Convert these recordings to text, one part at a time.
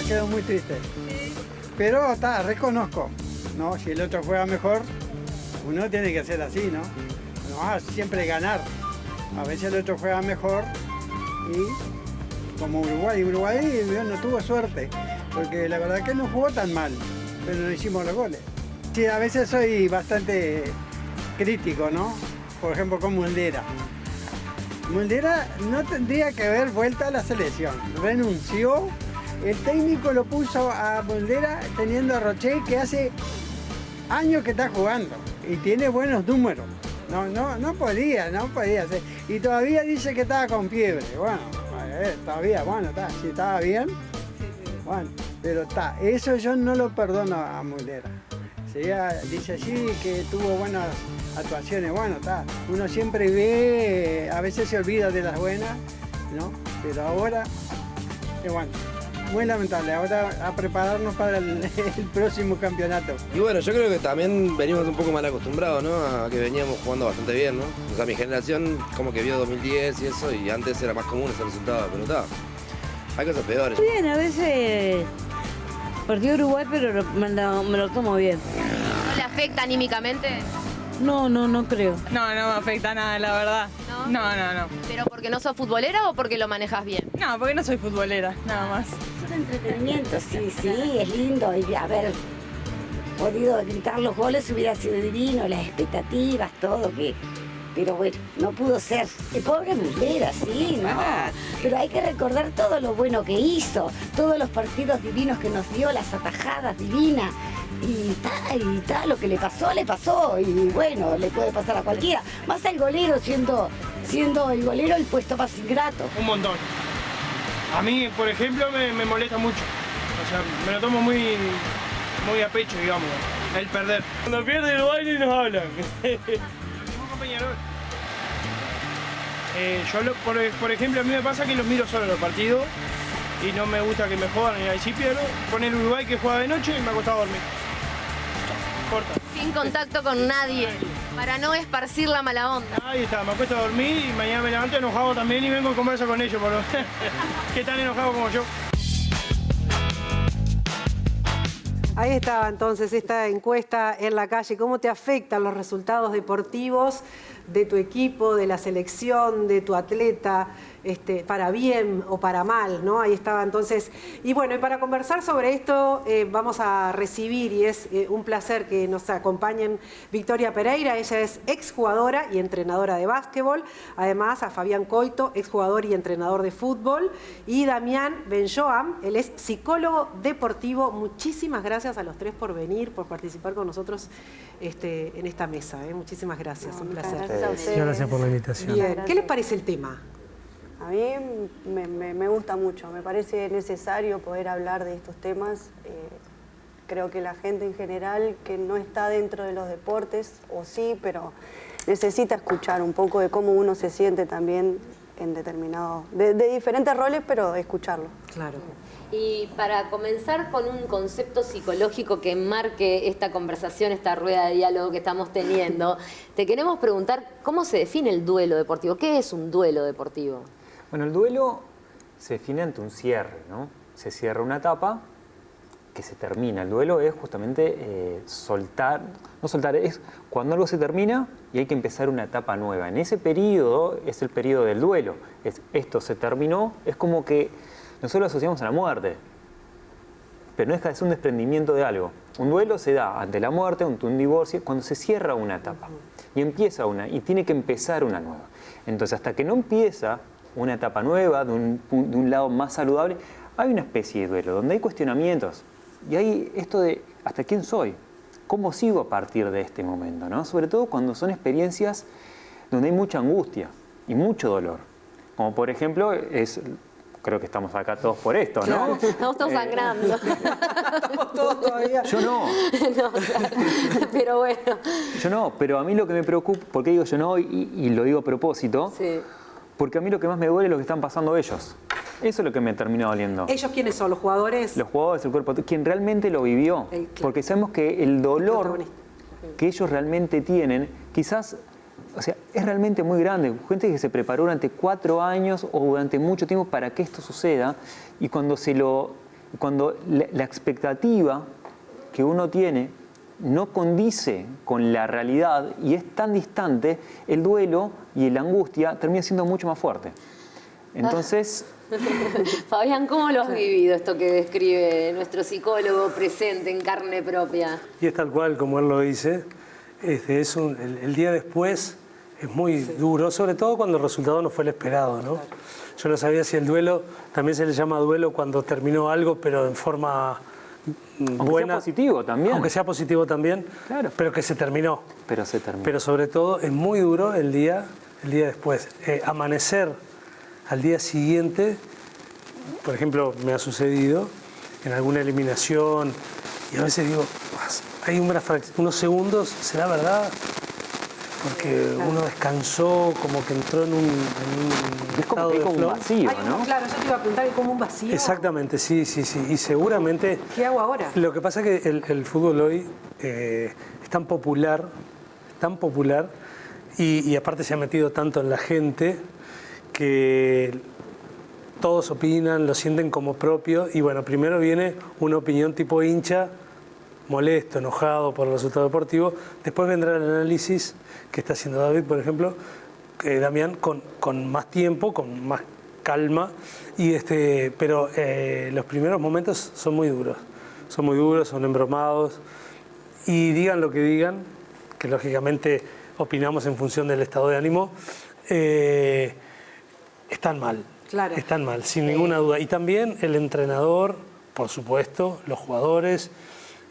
Quedo muy triste. Pero reconozco, ¿no? Si el otro juega mejor, uno tiene que ser así, ¿no? No vas a siempre ganar. A veces el otro juega mejor y como Uruguay no tuvo suerte, porque la verdad que no jugó tan mal, pero no hicimos los goles. Sí, a veces soy bastante crítico, ¿no? Por ejemplo, con Muldera. Muldera no tendría que haber vuelto a la selección. Renunció. El técnico lo puso a Muldera teniendo a Rocher, que hace años que está jugando y tiene buenos números. No podía ser. Y todavía dice que estaba con fiebre. Bueno, todavía, si estaba bien, bueno, pero está. Eso yo no lo perdono a Muldera. Dice así que tuvo buenas actuaciones. Bueno, está. Uno siempre ve, a veces se olvida de las buenas, ¿no? Pero ahora, bueno. Muy lamentable, ahora a prepararnos para el próximo campeonato. Y bueno, yo creo que también venimos un poco mal acostumbrados, ¿no? A que veníamos jugando bastante bien, ¿no? O sea, mi generación como que vio 2010 y eso, y antes era más común ese resultado, pero está. Hay cosas peores. Bien, a veces partido Uruguay, pero me lo tomo bien. ¿No le afecta anímicamente? No creo. No me afecta nada, la verdad. ¿No? No. ¿Pero porque no sos futbolera o porque lo manejas bien? No, porque no soy futbolera, nada más. Es un entretenimiento, sí, es lindo. Y haber podido gritar los goles hubiera sido divino, las expectativas, todo, pero bueno, no pudo ser. El pobre Muslera, sí, ¿no? Pero hay que recordar todo lo bueno que hizo, todos los partidos divinos que nos dio, las atajadas divinas. Y lo que le pasó, y bueno, le puede pasar a cualquiera. Más al golero, siendo el golero el puesto más ingrato. Un montón. A mí, por ejemplo, me molesta mucho. O sea, me lo tomo muy a pecho, digamos, el perder. Cuando pierde Uruguay ni nos hablan. Por ejemplo, a mí me pasa que los miro solo los partidos y no me gusta que me jodan ni nada. Y si pierdo, poner Uruguay que juega de noche y me ha costado dormir. Corta. Sin contacto con nadie, para no esparcir la mala onda. Ahí está, me acuesto a dormir y mañana me levanto enojado también y vengo a conversar con ellos, que están enojados como yo. Ahí estaba entonces esta encuesta en la calle. ¿Cómo te afectan los resultados deportivos de tu equipo, de la selección, de tu atleta, para bien o para mal, ¿no? Ahí estaba entonces. Y bueno, y para conversar sobre esto vamos a recibir, y es un placer que nos acompañen Victoria Pereira. Ella es exjugadora y entrenadora de básquetbol. Además, a Fabián Coito, exjugador y entrenador de fútbol. Y Damián Benjoam, él es psicólogo deportivo. Muchísimas gracias a los tres por venir, por participar con nosotros en esta mesa. Muchísimas gracias, un placer. Gracias a ustedes. Gracias por la invitación. Bien, ¿qué les parece el tema? A mí me gusta mucho, me parece necesario poder hablar de estos temas. Creo que la gente en general que no está dentro de los deportes, o sí, pero necesita escuchar un poco de cómo uno se siente también en determinado, de diferentes roles, pero escucharlo. Claro. Y para comenzar con un concepto psicológico que marque esta conversación, esta rueda de diálogo que estamos teniendo, te queremos preguntar cómo se define el duelo deportivo. ¿Qué es un duelo deportivo? Bueno, el duelo se define ante un cierre, ¿no? Se cierra una etapa que se termina. El duelo es justamente no soltar, es cuando algo se termina y hay que empezar una etapa nueva. En ese periodo es el periodo del duelo. Esto se terminó, es como que nosotros lo asociamos a la muerte, pero no deja de ser un desprendimiento de algo. Un duelo se da ante la muerte, ante un divorcio, cuando se cierra una etapa y empieza y tiene que empezar una nueva. Entonces, hasta que no empieza una etapa nueva, de un lado más saludable, hay una especie de duelo, donde hay cuestionamientos. Y hay esto de, ¿hasta quién soy? ¿Cómo sigo a partir de este momento? ¿No? Sobre todo cuando son experiencias donde hay mucha angustia y mucho dolor. Como por ejemplo, creo que estamos acá todos por esto, ¿no? Claro, estamos todos sangrando. Estamos todos todavía. Yo no. No, claro. Pero bueno. Yo no, pero a mí lo que me preocupa, ¿por qué digo yo no? Y lo digo a propósito. Sí. Porque a mí lo que más me duele es lo que están pasando ellos. Eso es lo que me terminó doliendo. ¿Ellos quiénes son? ¿Los jugadores? Los jugadores, el cuerpo, quien realmente lo vivió. Claro. Porque sabemos que el dolor que ellos realmente tienen, quizás O sea, es realmente muy grande. Gente que se preparó durante 4 años o durante mucho tiempo para que esto suceda. Y cuando la expectativa que uno tiene no condice con la realidad y es tan distante, el duelo y la angustia termina siendo mucho más fuerte. Entonces... Fabián, ¿cómo lo has vivido esto que describe nuestro psicólogo presente en carne propia? Y es tal cual como él lo dice. El día después es muy duro, sobre todo cuando el resultado no fue el esperado, ¿no? Yo no sabía si el duelo, también se le llama duelo cuando terminó algo, pero en forma buena. Aunque sea positivo también. Aunque sea positivo también, claro. Pero que se terminó. Pero se terminó. Pero sobre todo es muy duro el día después. Amanecer al día siguiente, por ejemplo, me ha sucedido en alguna eliminación y a veces digo, hay unos segundos, ¿será verdad? Porque uno descansó, como que entró en un estado de flow. Un vacío, ¿no? Claro, yo te iba a preguntar, ¿es como un vacío? Exactamente, sí. Y seguramente... ¿Qué hago ahora? Lo que pasa es que el fútbol hoy es tan popular, y aparte se ha metido tanto en la gente que todos opinan, lo sienten como propio, y bueno, primero viene una opinión tipo hincha, molesto, enojado por el resultado deportivo, después vendrá el análisis que está haciendo David, por ejemplo, Damián, con más tiempo, con más calma, pero los primeros momentos son muy duros, son embromados, y digan lo que digan, que lógicamente opinamos en función del estado de ánimo, están mal. Claro. Están mal, sin ninguna duda. Y también el entrenador, por supuesto, los jugadores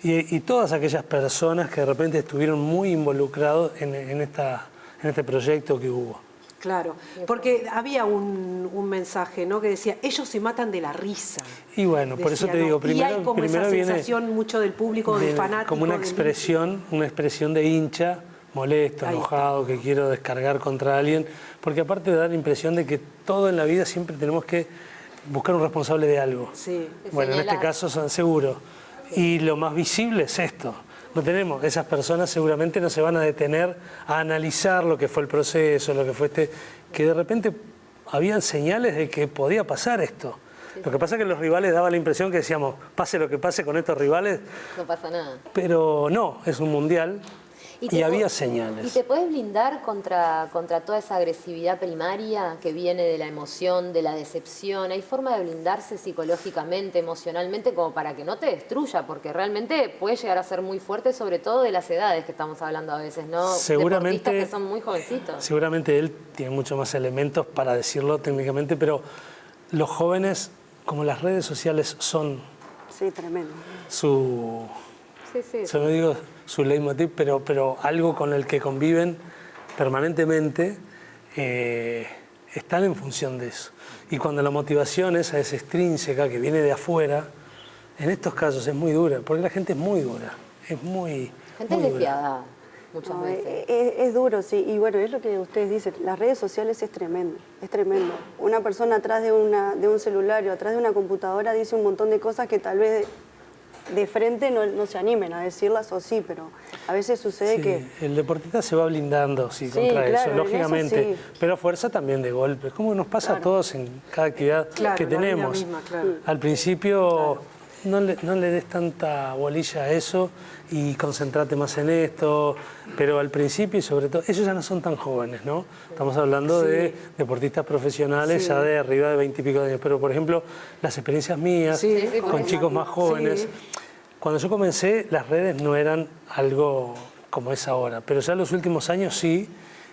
y todas aquellas personas que de repente estuvieron muy involucrados en este proyecto que hubo. Claro, porque había un mensaje, ¿no?, que decía, ellos se matan de la risa. Y bueno, por eso te digo, primero, y hay como esa sensación mucho del público, del fanático. Como una expresión de hincha, molesto, enojado, que quiero descargar contra alguien, porque aparte da la impresión de que todo en la vida siempre tenemos que buscar un responsable de algo. Sí. Bueno, en este caso son seguros. Y lo más visible es esto. No tenemos, esas personas seguramente no se van a detener a analizar lo que fue el proceso, lo que fue que de repente habían señales de que podía pasar esto. Lo que pasa es que los rivales daban la impresión que decíamos, pase lo que pase con estos rivales. No pasa nada. Pero no, es un mundial. Y había señales. ¿Y te puedes blindar contra toda esa agresividad primaria que viene de la emoción, de la decepción? ¿Hay forma de blindarse psicológicamente, emocionalmente, como para que no te destruya? Porque realmente puede llegar a ser muy fuerte, sobre todo de las edades que estamos hablando a veces, ¿no? Seguramente, deportistas que son muy jovencitos. Seguramente él tiene muchos más elementos para decirlo técnicamente, pero los jóvenes, como las redes sociales son... Sí, tremendo. No digo su leitmotiv, pero algo con el que conviven permanentemente, están en función de eso. Y cuando la motivación esa es extrínseca, que viene de afuera, en estos casos es muy dura, porque la gente es muy dura, es muy... Gente despiadada, muchas veces. Es duro, sí, y bueno, es lo que ustedes dicen, las redes sociales es tremendo, es tremendo. Una persona atrás de un celular o atrás de una computadora dice un montón de cosas que tal vez... de frente no se animen a decirlas, o sí, pero a veces sucede que... El deportista se va blindando contra eso, lógicamente, eso pero fuerza también de golpes, como nos pasa a todos en cada actividad que tenemos. Misma, Al principio no le des tanta bolilla a eso y concentrate más en esto, pero al principio y sobre todo, ellos ya no son tan jóvenes, ¿no? Estamos hablando de deportistas profesionales ya de arriba de 20 y pico de años, pero por ejemplo, las experiencias mías con chicos más jóvenes, cuando yo comencé las redes no eran algo como es ahora, pero ya en los últimos años sí,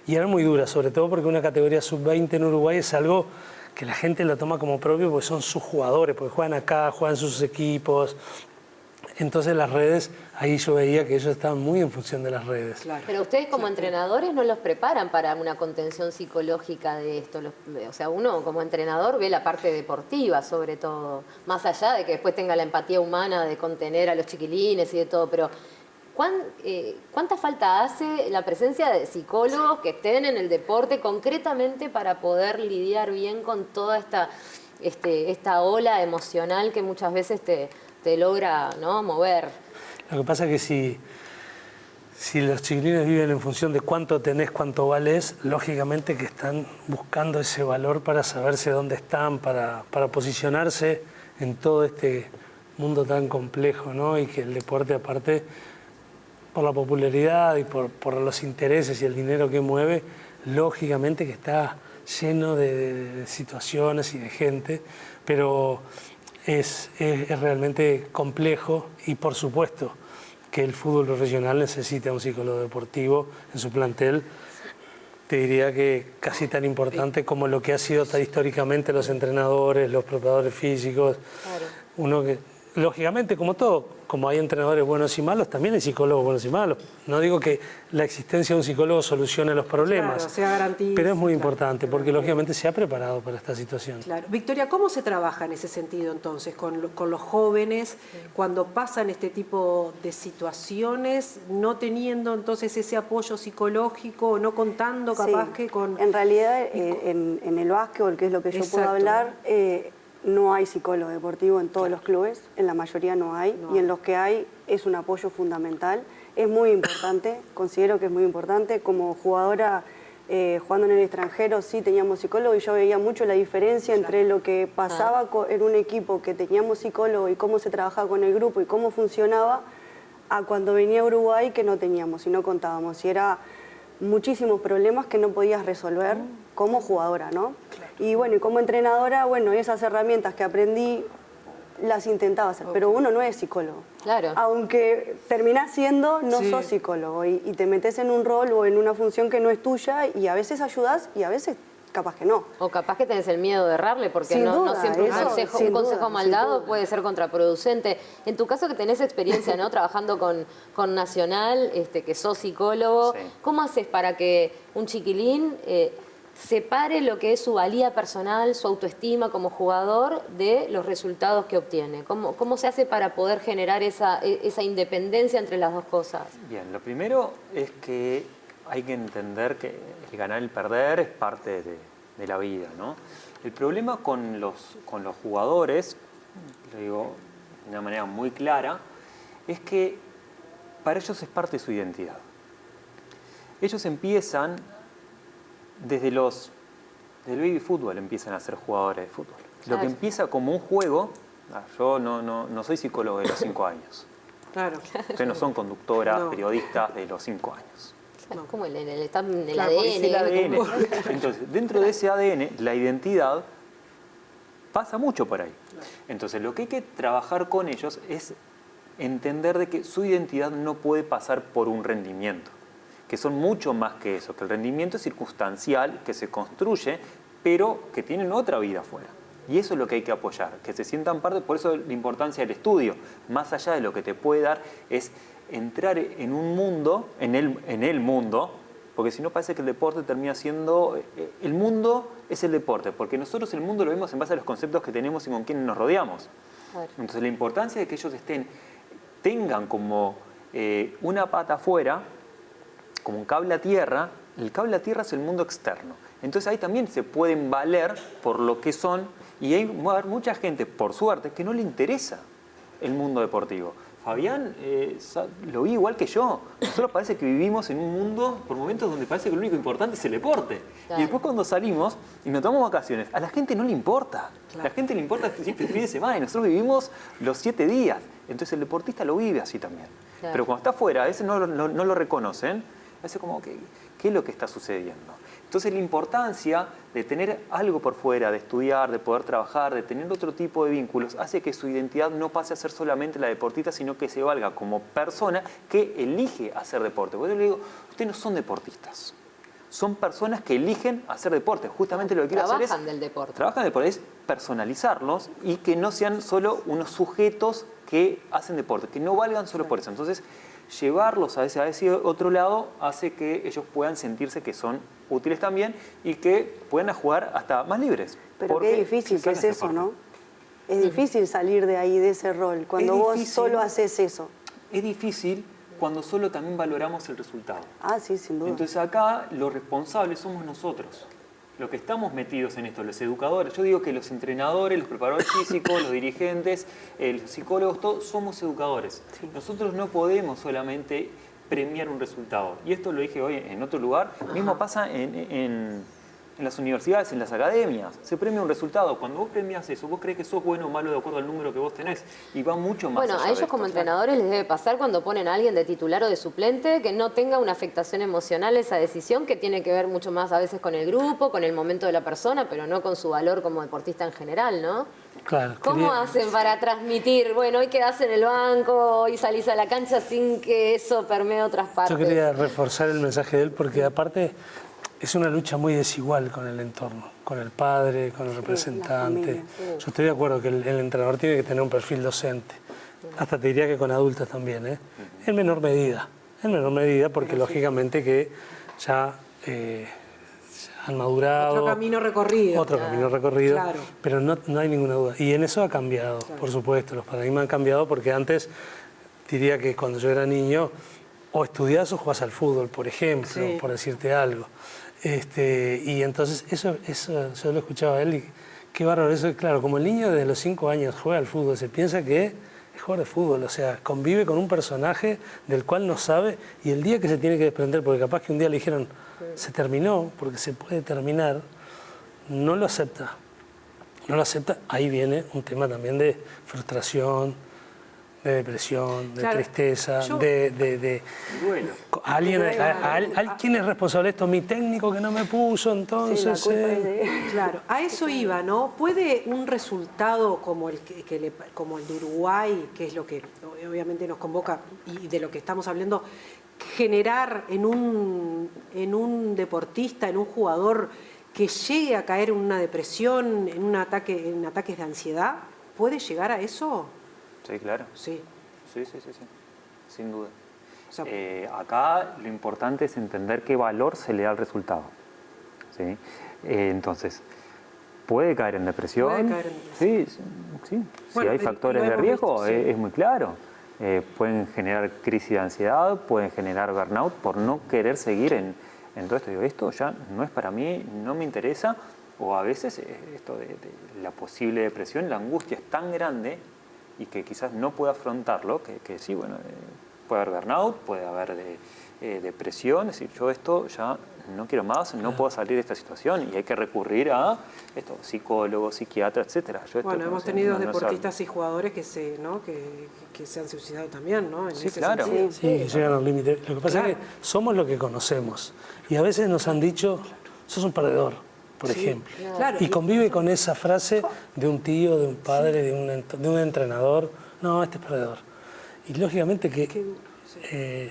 y eran muy duras, sobre todo porque una categoría sub-20 en Uruguay es algo que la gente lo toma como propio porque son sus jugadores, porque juegan acá, juegan sus equipos. Entonces las redes, ahí yo veía que ellos estaban muy en función de las redes. Claro. Pero ustedes como entrenadores no los preparan para una contención psicológica de esto. O sea, uno como entrenador ve la parte deportiva sobre todo, más allá de que después tenga la empatía humana de contener a los chiquilines y de todo, pero ¿cuánta falta hace la presencia de psicólogos que estén en el deporte concretamente para poder lidiar bien con toda esta ola emocional que muchas veces te logra, ¿no?, mover? Lo que pasa es que si los chiquilines viven en función de cuánto tenés, cuánto valés, lógicamente que están buscando ese valor para saberse dónde están, para posicionarse en todo este mundo tan complejo, ¿no? Y que el deporte, aparte, por la popularidad y por los intereses y el dinero que mueve, lógicamente que está lleno de situaciones y de gente, pero es realmente complejo y, por supuesto, que el fútbol profesional necesita un psicólogo deportivo en su plantel. Te diría que casi tan importante como lo que ha sido históricamente los entrenadores, los preparadores físicos. Claro. Uno que, lógicamente, como todo, como hay entrenadores buenos y malos, también hay psicólogos buenos y malos. No digo que la existencia de un psicólogo solucione los problemas, Claro, sea garantía, pero es muy claro. importante porque lógicamente se ha preparado para esta situación. Claro. Victoria, ¿cómo se trabaja en ese sentido entonces con los jóvenes cuando pasan este tipo de situaciones, no teniendo entonces ese apoyo psicológico, no contando capaz Sí. que con... En realidad, en el básquetbol, que es lo que yo puedo Exacto. hablar, no hay psicólogo deportivo en todos los clubes, en la mayoría no hay, y en los que hay es un apoyo fundamental. Es muy importante, considero que es muy importante. Como jugadora, jugando en el extranjero, sí teníamos psicólogo y yo veía mucho la diferencia entre lo que pasaba en un equipo que teníamos psicólogo y cómo se trabajaba con el grupo y cómo funcionaba, a cuando venía a Uruguay que no teníamos y no contábamos. Y era muchísimos problemas que no podías resolver como jugadora, ¿no? Y bueno, y como entrenadora, bueno, esas herramientas que aprendí las intentaba hacer, pero uno no es psicólogo. Claro. Aunque terminás siendo, no sos psicólogo y te metes en un rol o en una función que no es tuya y a veces ayudás y a veces capaz que no. O capaz que tenés el miedo de errarle, porque Sin no duda, siempre eso, un consejo mal dado puede ser contraproducente. En tu caso, que tenés experiencia, ¿no? Trabajando con Nacional, que sos psicólogo, ¿cómo haces para que un chiquilín separe lo que es su valía personal, su autoestima como jugador, de los resultados que obtiene? ¿Cómo se hace para poder generar esa independencia entre las dos cosas? Bien, lo primero es que hay que entender que el ganar y el perder es parte de la vida, ¿no? El problema con los jugadores, lo digo de una manera muy clara, es que para ellos es parte de su identidad. Ellos empiezan desde del baby fútbol, empiezan a ser jugadores de fútbol. Lo que empieza como un juego, yo no soy psicólogo de los 5 años. Claro. Ustedes no son conductoras, periodistas de los 5 años. Es como está en el Claro, ADN. es el ADN. Entonces, dentro de ese ADN, la identidad pasa mucho por ahí. Entonces, lo que hay que trabajar con ellos es entender de que su identidad no puede pasar por un rendimiento, que son mucho más que eso, que el rendimiento es circunstancial, que se construye, pero que tienen otra vida afuera. Y eso es lo que hay que apoyar, que se sientan parte, por eso la importancia del estudio, más allá de lo que te puede dar, es entrar en un mundo, en el mundo, porque si no parece que el deporte termina siendo, el mundo es el deporte, porque nosotros el mundo lo vemos en base a los conceptos que tenemos y con quienes nos rodeamos. Entonces la importancia de que ellos tengan como una pata afuera, como un cable a tierra. El cable a tierra es el mundo externo. Entonces ahí también se pueden valer por lo que son, y hay mucha gente, por suerte, que no le interesa el mundo deportivo. Fabián lo vi igual que yo. Nosotros parece que vivimos en un mundo, por momentos, donde parece que lo único importante es el deporte. Claro. Y después cuando salimos y nos tomamos vacaciones, a la gente no le importa. Claro. A la gente le importa siempre el fin de semana y nosotros vivimos los 7 días. Entonces el deportista lo vive así también. Claro. Pero cuando está afuera, a veces no lo reconocen. A veces como, ¿qué es lo que está sucediendo? Entonces la importancia de tener algo por fuera, de estudiar, de poder trabajar, de tener otro tipo de vínculos, hace que su identidad no pase a ser solamente la deportista, sino que se valga como persona que elige hacer deporte. Porque yo le digo, ustedes no son deportistas, son personas que eligen hacer deporte. Justamente lo que quiero hacer es... Trabajan del deporte. Trabajan del deporte, es personalizarlos y que no sean solo unos sujetos que hacen deporte, que no valgan solo por eso. Entonces, llevarlos a ese otro lado hace que ellos puedan sentirse que son útiles también y que puedan jugar hasta más libres. Pero qué difícil que es eso, ¿no? Es difícil salir de ahí, de ese rol, cuando vos solo haces eso. Es difícil cuando solo también valoramos el resultado. Ah, sí, sin duda. Entonces acá los responsables somos nosotros. Los que estamos metidos en esto, los educadores. Yo digo que los entrenadores, los preparadores físicos, los dirigentes, los psicólogos, todos somos educadores. Sí. Nosotros no podemos solamente premiar un resultado. Y esto lo dije hoy en otro lugar. Mismo pasa en las universidades, en las academias. Se premia un resultado. Cuando vos premias eso, vos crees que sos bueno o malo de acuerdo al número que vos tenés. Y va mucho más allá Bueno, a de ellos esto. como entrenadores les debe pasar cuando ponen a alguien de titular o de suplente que no tenga una afectación emocional esa decisión, que tiene que ver mucho más a veces con el grupo, con el momento de la persona, pero no con su valor como deportista en general, ¿no? Claro. ¿Cómo hacen para transmitir, bueno, hoy quedás en el banco, hoy salís a la cancha sin que eso permee otras partes? Yo quería reforzar el mensaje de él porque aparte es una lucha muy desigual con el entorno, con el padre, con el representante. Yo estoy de acuerdo que el entrenador tiene que tener un perfil docente. Hasta te diría que con adultos también, ¿eh? En menor medida. En menor medida porque lógicamente que ya han madurado. Otro camino recorrido. Otro camino recorrido, Claro. pero no hay ninguna duda. Y en eso ha cambiado, por supuesto. Los paradigmas han cambiado porque antes, diría que cuando yo era niño, o estudiás o jugás al fútbol, por ejemplo, por decirte algo. Y entonces eso yo lo escuchaba a él y qué bárbaro. Eso, claro, como el niño desde los 5 años juega al fútbol, se piensa que es jugador de fútbol, o sea, convive con un personaje del cual no sabe y el día que se tiene que desprender, porque capaz que un día le dijeron se terminó, porque se puede terminar, no lo acepta. No lo acepta, ahí viene un tema también de frustración, de depresión, de tristeza, de duelo. ¿Quién es responsable de esto? Mi técnico que no me puso, entonces... Claro, a eso iba, ¿no? ¿Puede un resultado como el como el de Uruguay, que es lo que obviamente nos convoca y de lo que estamos hablando, generar en un deportista, en un jugador que llegue a caer en una depresión, en ataques de ansiedad? ¿Puede llegar a eso? Sí, claro. Sí. Sí, sin duda. Acá lo importante es entender qué valor se le da al resultado. ¿Sí? Entonces, ¿puede caer en depresión? Puede caer en depresión. Sí. Bueno, si hay factores de riesgo, es muy claro. Pueden generar crisis de ansiedad, pueden generar burnout por no querer seguir en todo esto. Digo, esto ya no es para mí, no me interesa. O a veces esto de la posible depresión, la angustia es tan grande y que quizás no pueda afrontarlo, que sí, bueno, puede haber burnout, puede haber depresión, es decir, yo esto ya no quiero más, no puedo salir de esta situación y hay que recurrir a psicólogos, psiquiatras, etcétera. Bueno, hemos tenido deportistas y jugadores que se han suicidado también, ¿no? Sí, claro. Sí, llegan al límite. Lo que pasa es que somos lo que conocemos y a veces nos han dicho, sos un perdedor, por ejemplo. Claro. Y convive con esa frase de un tío, de un padre, de un entrenador. No, este es perdedor. Y lógicamente que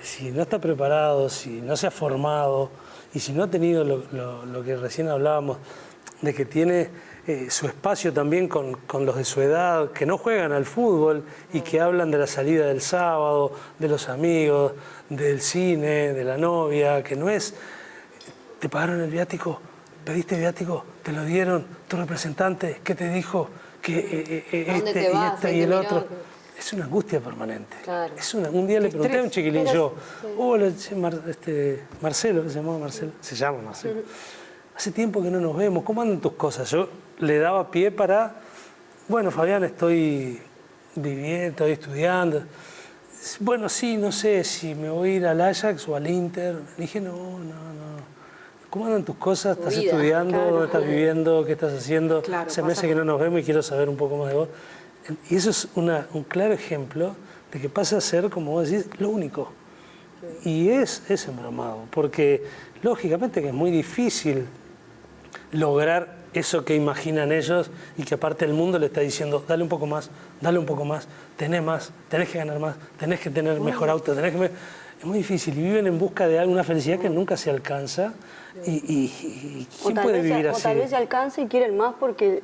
si no está preparado, si no se ha formado y si no ha tenido lo que recién hablábamos, de que tiene su espacio también con los de su edad, que no juegan al fútbol y que hablan de la salida del sábado, de los amigos, del cine, de la novia, que no es, te pagaron el viático, pediste viático, te lo dieron, tu representante, ¿qué te dijo? Que y el otro. Es una angustia permanente. Claro. Un día le pregunté a un chiquilín Marcelo, ¿qué se llamaba Marcelo? Se llama Marcelo. Hace tiempo que no nos vemos, ¿cómo andan tus cosas? Yo le daba pie para, bueno, Fabián, estoy viviendo, estoy estudiando. Bueno, sí, no sé si me voy a ir al Ajax o al Inter. Le dije, no. ¿Cómo andan tus cosas? ¿Estás estudiando? ¿Dónde estás viviendo? ¿Qué estás haciendo? Hace meses que no nos vemos y quiero saber un poco más de vos. Y eso es un claro ejemplo de que pasa a ser, como vos decís, lo único. Y es embromado, porque lógicamente que es muy difícil lograr eso que imaginan ellos y que aparte el mundo le está diciendo, dale un poco más, tenés que ganar más, tenés que tener mejor auto, Es muy difícil y viven en busca de alguna felicidad que nunca se alcanza. ¿Y quién puede vivir así? O tal vez se alcanza y quieren más porque,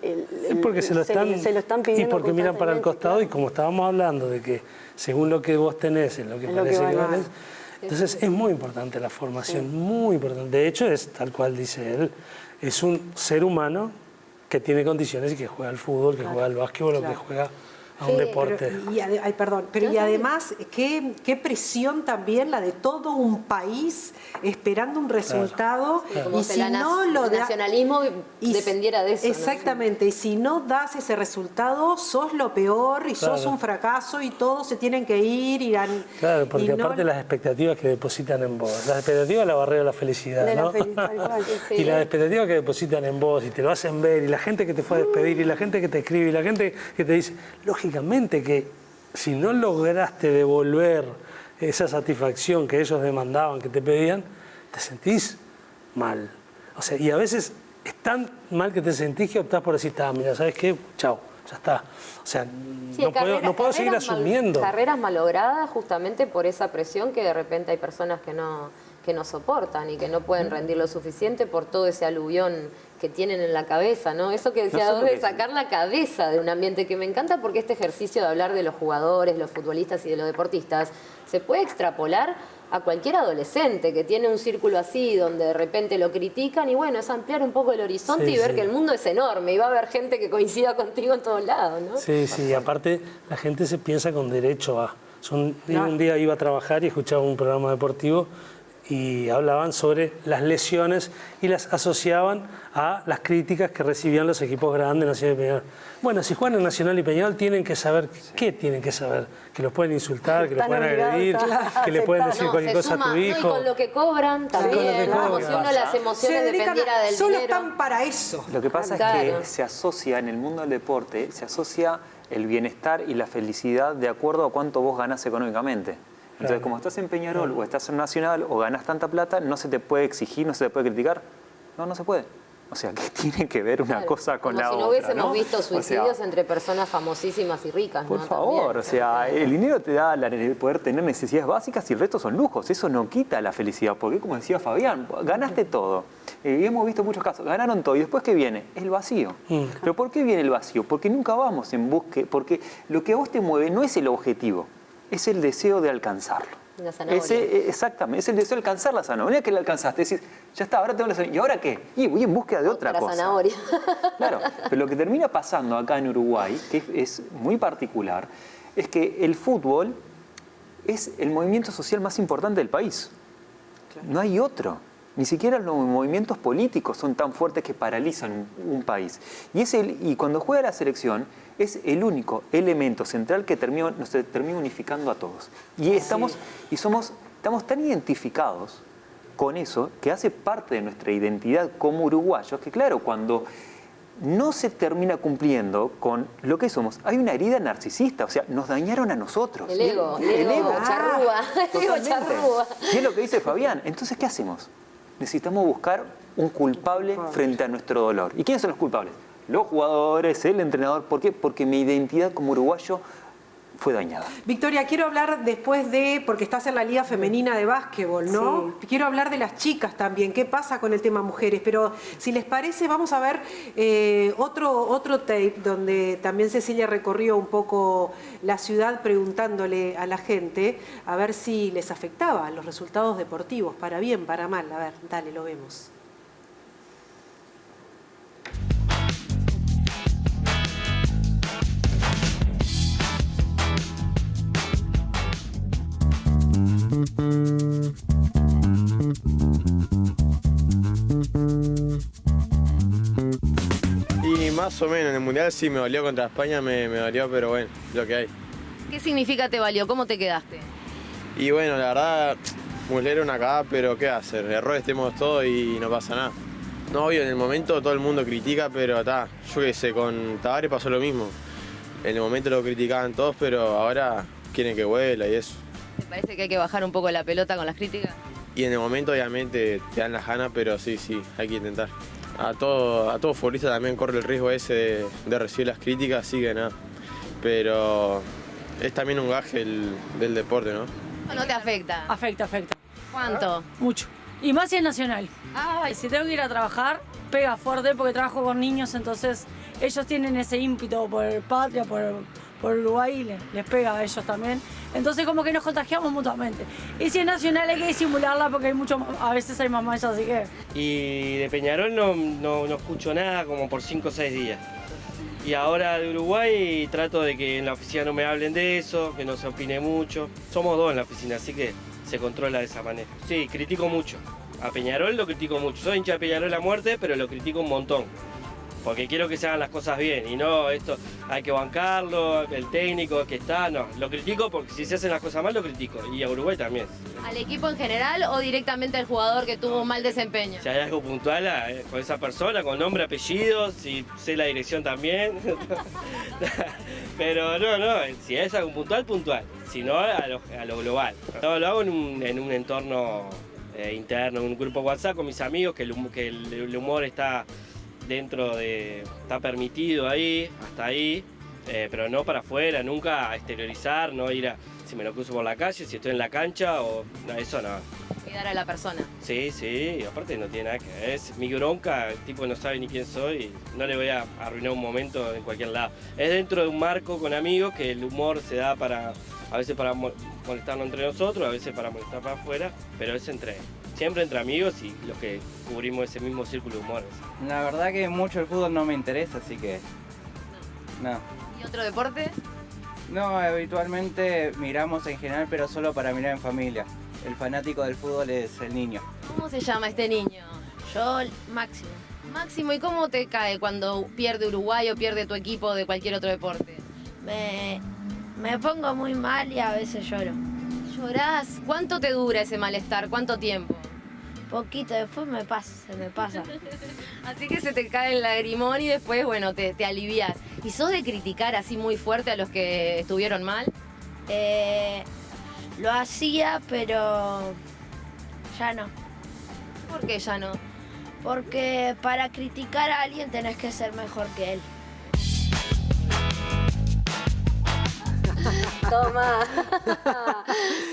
se lo están pidiendo. Y porque miran para el costado y como estábamos hablando de que según lo que vos tenés es lo que parece que valés. Entonces es muy importante la formación, muy importante. De hecho es tal cual dice él, es un ser humano que tiene condiciones y que juega al fútbol, que juega al básquetbol o que juega a un deporte. Pero y además, qué presión también la de todo un país esperando un resultado. Claro. Como y si el nacionalismo dependiera de eso. Exactamente, ¿no? Y si no das ese resultado, sos lo peor y sos un fracaso y todos se tienen que ir. Claro, porque aparte las expectativas que depositan en vos. Las expectativas es la barrera de la felicidad, ¿no? Y las expectativas que depositan en vos y te lo hacen ver, y la gente que te fue a despedir, y la gente que te escribe, y la gente que te dice, lógicamente que si no lograste devolver esa satisfacción que ellos demandaban, que te pedían, te sentís mal. O sea, y a veces es tan mal que te sentís que optás por decir, mira, ¿sabes qué? Chao, ya está. O sea, no puedo seguir asumiendo. Carreras malogradas justamente por esa presión que de repente hay personas que no soportan y que no pueden rendir lo suficiente por todo ese aluvión que tienen en la cabeza, ¿no? Eso que decía vos de sacar la cabeza de un ambiente, que me encanta, porque este ejercicio de hablar de los jugadores, los futbolistas y de los deportistas se puede extrapolar a cualquier adolescente que tiene un círculo así donde de repente lo critican, y bueno, es ampliar un poco el horizonte y ver que el mundo es enorme y va a haber gente que coincida contigo en todos lados, ¿no? Sí, aparte la gente se piensa con derecho a... Un día iba a trabajar y escuchaba un programa deportivo y hablaban sobre las lesiones y las asociaban a las críticas que recibían los equipos grandes, Nacional y Peñarol. Bueno, si juegan en Nacional y Peñarol tienen que saber, ¿qué tienen que saber? Que los pueden insultar, que los pueden agredir, que le pueden decir cualquier cosa a tu hijo. Y con lo que cobran también, como si uno las emociones dependiera del solo dinero. Están para eso. Lo que pasa es que se asocia en el mundo del deporte, se asocia el bienestar y la felicidad de acuerdo a cuánto vos ganás económicamente. Entonces, como estás en Peñarol o estás en Nacional o ganas tanta plata, no se te puede exigir, no se te puede criticar. No se puede. O sea, ¿qué tiene que ver una cosa con la otra? Como si no hubiésemos visto suicidios entre personas famosísimas y ricas, por favor, también. O sea, el dinero te da el poder tener necesidades básicas y el resto son lujos. Eso no quita la felicidad, porque como decía Fabián, ganaste todo. Y hemos visto muchos casos, ganaron todo. ¿Y después qué viene? El vacío. ¿Pero por qué viene el vacío? Porque nunca vamos en búsqueda, porque lo que a vos te mueve no es el objetivo, es el deseo de alcanzarlo. La zanahoria. Exactamente, es el deseo de alcanzar la zanahoria. Que la alcanzaste, decís, ya está, ahora tengo la zanahoria. ¿Y ahora qué? Y voy en búsqueda de otra cosa. Zanahoria. Claro, pero lo que termina pasando acá en Uruguay, que es muy particular, es que el fútbol es el movimiento social más importante del país. No hay otro. Ni siquiera los movimientos políticos son tan fuertes que paralizan un país. Y cuando juega la selección, es el único elemento central que nos termina unificando a todos. Y estamos tan identificados con eso, que hace parte de nuestra identidad como uruguayos, que claro, cuando no se termina cumpliendo con lo que somos, hay una herida narcisista, o sea, nos dañaron a nosotros. El ego, charrúa. El ego charrúa. Y es lo que dice Fabián. Entonces, ¿qué hacemos? Necesitamos buscar un culpable frente a nuestro dolor. ¿Y quiénes son los culpables? Los jugadores, el entrenador. ¿Por qué? Porque mi identidad como uruguayo fue dañada. Victoria, quiero hablar después porque estás en la Liga Femenina de Básquetbol, ¿no? Sí. Quiero hablar de las chicas también, qué pasa con el tema mujeres, pero si les parece vamos a ver otro tape donde también Cecilia recorrió un poco la ciudad preguntándole a la gente a ver si les afectaba los resultados deportivos, para bien, para mal. A ver, dale, lo vemos. Y más o menos, en el Mundial sí me dolió contra España, me dolió, pero bueno, lo que hay. ¿Qué significa te valió? ¿Cómo te quedaste? Y bueno, la verdad, Muslera una cagada, pero ¿qué hacer? Errores tenemos todos y no pasa nada. No, obvio, en el momento todo el mundo critica, pero yo qué sé, con Tavares pasó lo mismo. En el momento lo criticaban todos, pero ahora quieren que vuela y eso. ¿Te parece que hay que bajar un poco la pelota con las críticas? Y en el momento obviamente te dan las ganas, pero sí, hay que intentar. A todo futbolista también corre el riesgo ese de recibir las críticas, así que nada. Pero es también un gaje del deporte, ¿no? ¿No te afecta? Afecta. ¿Cuánto? Mucho. Y más si es nacional. Ay. Si tengo que ir a trabajar, pega fuerte porque trabajo con niños, entonces ellos tienen ese ímpetu por patria, por Uruguay, y les pega a ellos también. Entonces como que nos contagiamos mutuamente. Y si es nacional hay que disimularla porque a veces hay mamás, así que... Y de Peñarol no escucho nada como por 5 o 6 días. Y ahora de Uruguay trato de que en la oficina no me hablen de eso, que no se opine mucho. Somos 2 en la oficina, así que se controla de esa manera. Sí, critico mucho. A Peñarol lo critico mucho. Soy hincha de Peñarol a muerte, pero lo critico un montón. Porque quiero que se hagan las cosas bien y no esto, hay que bancarlo, el técnico que está, no. Lo critico porque si se hacen las cosas mal lo critico y a Uruguay también. ¿Al equipo en general o directamente al jugador que tuvo un mal desempeño? Si hay algo puntual con esa persona, con nombre, apellido, si sé la dirección también. Pero no, si es algo puntual, puntual. Si no, a lo global. No, lo hago en un entorno interno, en un grupo WhatsApp con mis amigos, que el humor está está permitido ahí, hasta ahí, pero no para afuera, nunca a exteriorizar, no ir a, si me lo cruzo por la calle, si estoy en la cancha o eso no. Cuidar a la persona. Sí, aparte no tiene nada que ver, es mi bronca, el tipo no sabe ni quién soy, no le voy a arruinar un momento en cualquier lado. Es dentro de un marco con amigos que el humor se da a veces para molestarnos entre nosotros, a veces para molestar para afuera, pero es siempre entre amigos y los que cubrimos ese mismo círculo de humor. La verdad que mucho el fútbol no me interesa, así que no. ¿Y otro deporte? No, habitualmente miramos en general, pero solo para mirar en familia. El fanático del fútbol es el niño. ¿Cómo se llama este niño? Yo, Máximo. Máximo, ¿y cómo te cae cuando pierde Uruguay o pierde tu equipo de cualquier otro deporte? Me pongo muy mal y a veces lloro. ¿Llorás? ¿Cuánto te dura ese malestar? ¿Cuánto tiempo? Poquito, después se me pasa. Así que se te cae el lagrimón y después, bueno, te alivias. ¿Y sos de criticar así muy fuerte a los que estuvieron mal? Lo hacía, pero ya no. ¿Por qué ya no? Porque para criticar a alguien tenés que ser mejor que él. Toma.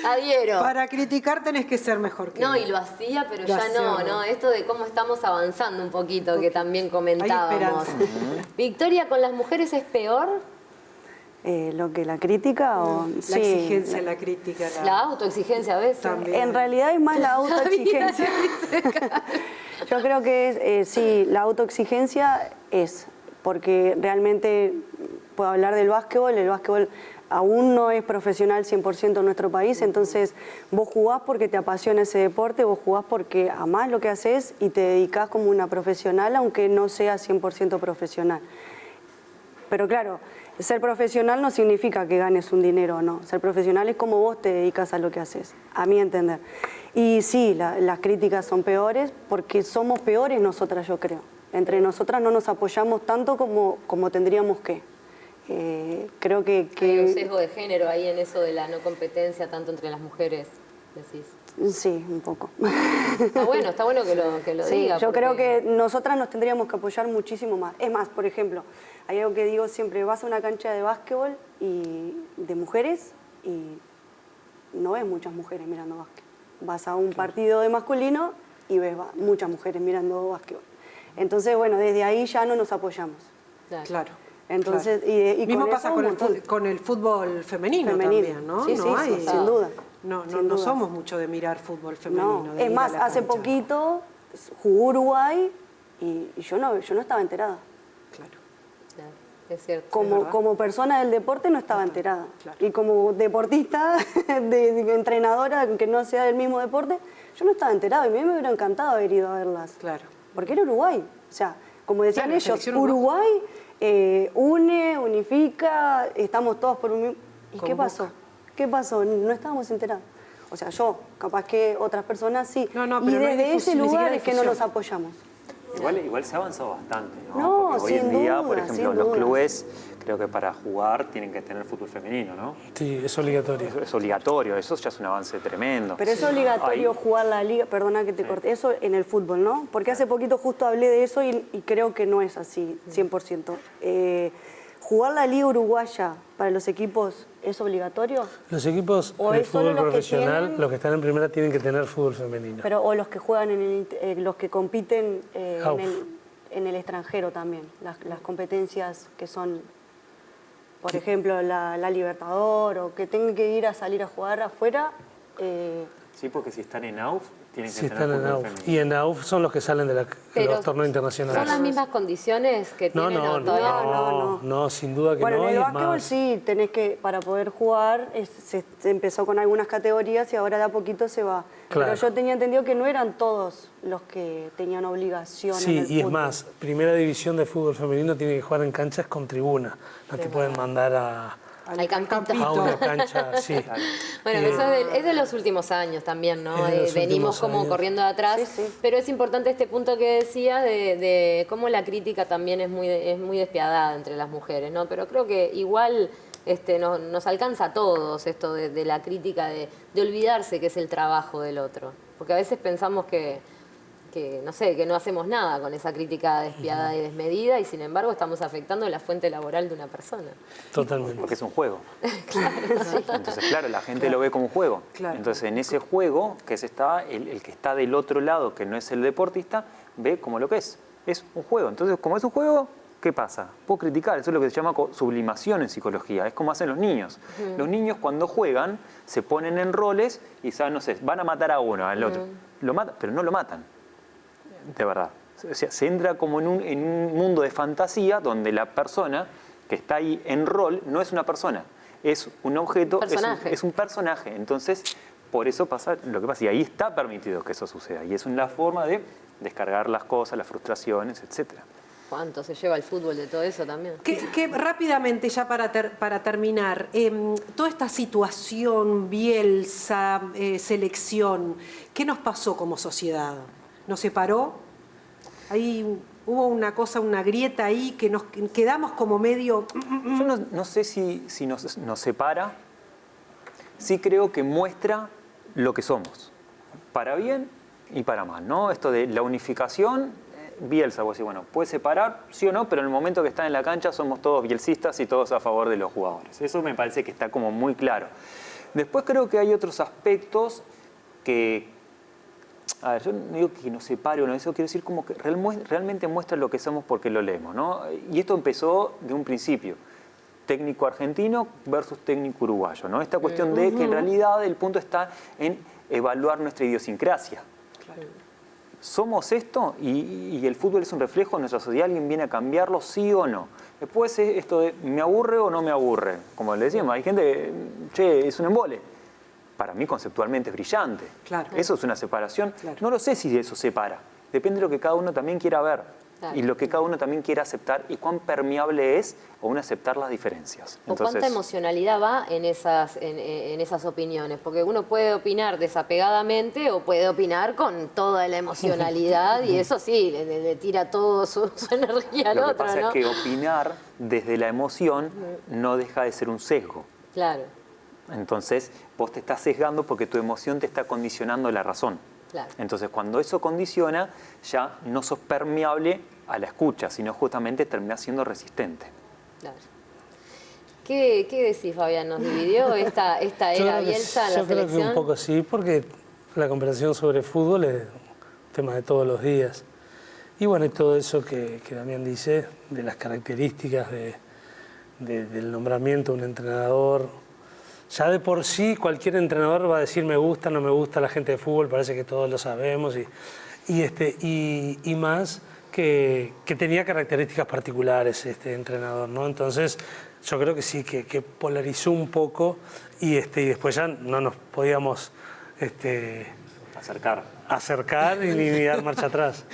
Adhiero. Para criticar tenés que ser mejor que No, él. y lo hacía, pero Lo ya hacía, no. Esto de cómo estamos avanzando un poquito, que también comentábamos. esperanza. Victoria, ¿con las mujeres es peor? ¿Lo que la crítica o...? La exigencia, la crítica. La autoexigencia a veces. También. En realidad es más la autoexigencia. Yo creo que sí, la autoexigencia es, porque realmente puedo hablar del básquetbol, el básquetbol aún no es profesional 100% en nuestro país, entonces vos jugás porque te apasiona ese deporte, vos jugás porque amás lo que haces y te dedicás como una profesional, aunque no seas 100% profesional. Pero claro, ser profesional no significa que ganes un dinero o no. Ser profesional es como vos te dedicas a lo que haces, a mi entender. Y sí, las críticas son peores porque somos peores nosotras, yo creo. Entre nosotras no nos apoyamos tanto como tendríamos que. Creo que... Hay un sesgo de género ahí en eso de la no competencia tanto entre las mujeres, decís. Sí, un poco. Está bueno que lo sí, diga. Yo creo que nosotras nos tendríamos que apoyar muchísimo más. Es más, por ejemplo, hay algo que digo siempre, vas a una cancha de básquetbol y de mujeres y no ves muchas mujeres mirando básquet. Vas a un partido de masculino y ves muchas mujeres mirando básquetbol. Entonces, bueno, desde ahí ya no nos apoyamos. Claro. Entonces, claro. y mismo con pasa con el fútbol femenino también, ¿no? Sí, no hay, sin duda. No somos mucho de mirar fútbol femenino. No. Es más, hace poquito jugó Uruguay y yo no estaba enterada. Claro. Es cierto. Como persona del deporte no estaba enterada. Claro. Y como deportista, de entrenadora, que no sea del mismo deporte, yo no estaba enterada. Y a mí me hubiera encantado haber ido a verlas. Claro. Porque era Uruguay. O sea, como decían ellos, Uruguay unifica, estamos todos por un mismo... ¿Y qué pasó? ¿Qué pasó? No estábamos enterados. O sea, yo, capaz que otras personas sí. Y desde ese lugar es que no nos apoyamos. Igual se ha avanzado bastante, ¿no? No, porque hoy en día, por ejemplo, los duda. clubes, creo que para jugar tienen que tener fútbol femenino, ¿no? Sí, es obligatorio. Es obligatorio, eso ya es un avance tremendo. Pero es obligatorio jugar la liga, perdona que te corte, eso en el fútbol, ¿no? Porque hace poquito justo hablé de eso y creo que no es así, 100%. ¿Jugar la liga uruguaya para los equipos es obligatorio? Los equipos de fútbol profesional, los que están en primera, tienen que tener fútbol femenino. Pero, o los que juegan, los que compiten en el extranjero también, las competencias que son, por ejemplo, la Libertador, o que tengan que ir a salir a jugar afuera. Sí, porque si están en AUF, Tienen que Sí, tener están en fútbol AUF. femenino. Y en AUF son los que salen de Pero, los torneos internacionales. ¿Son las mismas condiciones que No, tienen no, o todavía no, sin duda que Bueno, no. en y el es básquetbol más- sí, tenés que, para poder jugar, se empezó con algunas categorías y ahora de a poquito se va. Claro. Pero yo tenía entendido que no eran todos los que tenían obligación en Sí, el y es fútbol. más, primera división de fútbol femenino tiene que jugar en canchas con tribuna. No te pueden mandar al campito. a una cancha, sí. Bueno, eso es de los últimos años también, ¿no? Es de los Venimos últimos como años. corriendo de atrás, pero es importante este punto que decías de cómo la crítica también es muy despiadada entre las mujeres, ¿no? Pero creo que igual nos alcanza a todos esto de la crítica, de olvidarse que es el trabajo del otro. Porque a veces pensamos que no sé, que no hacemos nada con esa crítica despiadada y desmedida y sin embargo estamos afectando la fuente laboral de una persona. Totalmente. Porque es un juego. Claro, sí. Entonces, claro, la gente lo ve como un juego. Claro. Entonces, en ese juego, el que está del otro lado, que no es el deportista, ve como lo que es. Es un juego. Entonces, como es un juego, ¿qué pasa? Puedo criticar. Eso es lo que se llama sublimación en psicología. Es como hacen los niños. Ujú. Los niños cuando juegan se ponen en roles y saben, no sé, van a matar a uno, al otro. Lo matan, pero no lo matan. De verdad. O sea, se entra como en un mundo de fantasía donde la persona que está ahí en rol no es una persona, es un objeto, es un personaje. Entonces, por eso pasa lo que pasa. Y ahí está permitido que eso suceda. Y es una forma de descargar las cosas, las frustraciones, etcétera. ¿Cuánto se lleva el fútbol de todo eso también? Que rápidamente, ya para terminar, toda esta situación, Bielsa, selección, ¿qué nos pasó como sociedad? ¿Nos separó? Ahí hubo una cosa, una grieta ahí que nos quedamos como medio... Yo no sé si nos separa, sí creo que muestra lo que somos, para bien y para mal, ¿no? Esto de la unificación, Bielsa, vos decís, bueno, puede separar, sí o no, pero en el momento que está en la cancha somos todos bielsistas y todos a favor de los jugadores. Eso me parece que está como muy claro. Después creo que hay otros aspectos que... A ver, yo no digo que nos separe o no, eso quiero decir como que realmente muestra lo que somos porque lo leemos, ¿no? Y esto empezó de un principio. Técnico argentino versus técnico uruguayo, ¿no? Esta cuestión de que en realidad el punto está en evaluar nuestra idiosincrasia. Claro. ¿Somos esto? Y el fútbol es un reflejo de nuestra sociedad, ¿alguien viene a cambiarlo, sí o no? Después esto de, ¿me aburre o no me aburre? Como le decíamos, hay gente que, che, es un embole. Para mí conceptualmente es brillante. Claro. Eso es una separación. Claro. No lo sé si eso separa. Depende de lo que cada uno también quiera ver. Claro. Y lo que cada uno también quiera aceptar y cuán permeable es aún aceptar las diferencias. ¿O cuánta emocionalidad va en esas opiniones? Porque uno puede opinar desapegadamente o puede opinar con toda la emocionalidad y eso sí, le tira todo su energía al Lo que otro, pasa ¿no? es que opinar desde la emoción no deja de ser un sesgo. Claro, Entonces, vos te estás sesgando porque tu emoción te está condicionando la razón. claro. Entonces, cuando eso condiciona, ya no sos permeable a la escucha, sino justamente terminás siendo resistente. Claro. ¿Qué decís, Fabián? ¿Nos dividió esta Yo era creo que- Bielsa en la Yo creo que selección? un poco sí, porque la conversación sobre fútbol es un tema de todos los días. Y bueno, y todo eso que Damián dice, de las características del nombramiento de un entrenador. Ya de por sí cualquier entrenador va a decir me gusta, no me gusta la gente de fútbol, parece que todos lo sabemos. Y más que tenía características particulares este entrenador, ¿no? Entonces yo creo que sí, que polarizó un poco y después ya no nos podíamos acercar y ni dar marcha atrás.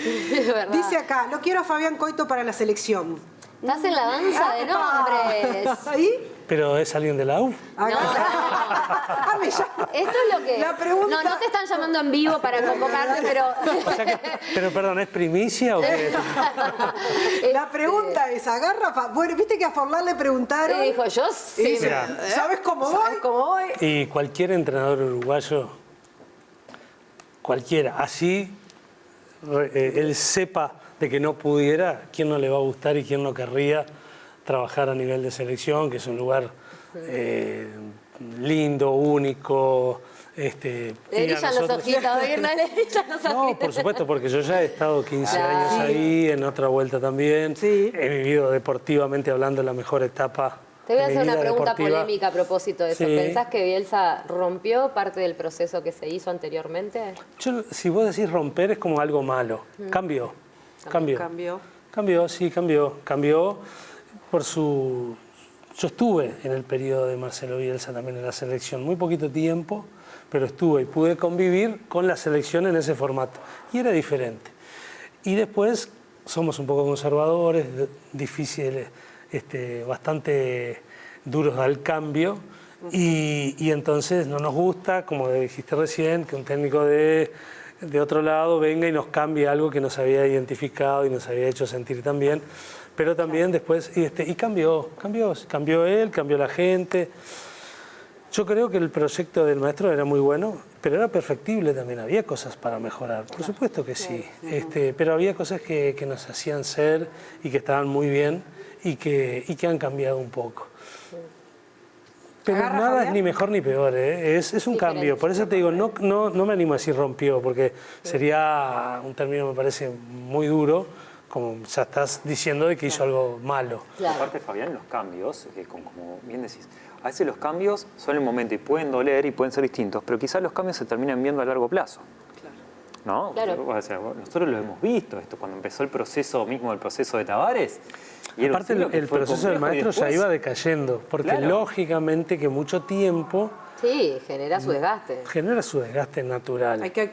Dice acá, lo quiero a Fabián Coito para la selección. Estás en la danza de nombres. ¿Ahí? ¿Pero es alguien de la UF? Esto es lo que... No te están llamando en vivo para convocarte, pero... Pero perdón, ¿es primicia o qué? La pregunta es, agarra... Bueno, viste que a Forlán le preguntaron... Sí, dijo, yo sí. Y dice, Mira. ¿sabes cómo voy? ¿Sabes cómo voy? Y cualquier entrenador uruguayo, cualquiera, así él sepa de que no pudiera, quién no le va a gustar y quién no querría trabajar a nivel de selección, que es un lugar lindo, único. Le brillan los ojitos, Virna, le brillan los ojitos. No, por supuesto, porque yo ya he estado 15 Claro. años ahí, en otra vuelta también. He vivido deportivamente hablando la mejor etapa Te voy a de mi hacer una vida pregunta deportiva. polémica a propósito de eso. Sí. ¿Pensás que Bielsa rompió parte del proceso que se hizo anteriormente? Si vos decís romper es como algo malo. Cambió. Cambió por su... Yo estuve en el periodo de Marcelo Bielsa también en la selección, muy poquito tiempo, pero estuve y pude convivir con la selección en ese formato. Y era diferente. Y después somos un poco conservadores, difíciles, bastante duros al cambio. Y entonces no nos gusta, como dijiste recién, que un técnico de otro lado venga y nos cambie algo que nos había identificado y nos había hecho sentir tan bien. Pero también después, y cambió él, cambió la gente. Yo creo que el proyecto del maestro era muy bueno, pero era perfectible también, había cosas para mejorar, por supuesto que sí. Pero había cosas que nos hacían ser y que estaban muy bien y que han cambiado un poco. Pero nada es ni mejor ni peor, es un cambio. Por eso te digo, no me animo a decir rompió, porque sería un término, me parece, muy duro, como ya estás diciendo de que hizo algo malo. Aparte, Fabián, los cambios, como bien decís, a veces los cambios son el momento y pueden doler y pueden ser distintos, pero quizás los cambios se terminan viendo a largo plazo. ¿No? Claro. O sea, nosotros lo hemos visto, esto cuando empezó el proceso de Tavares. Y aparte el proceso del maestro ya iba decayendo, porque lógicamente que mucho tiempo Sí, genera su desgaste. genera su desgaste natural. Hay que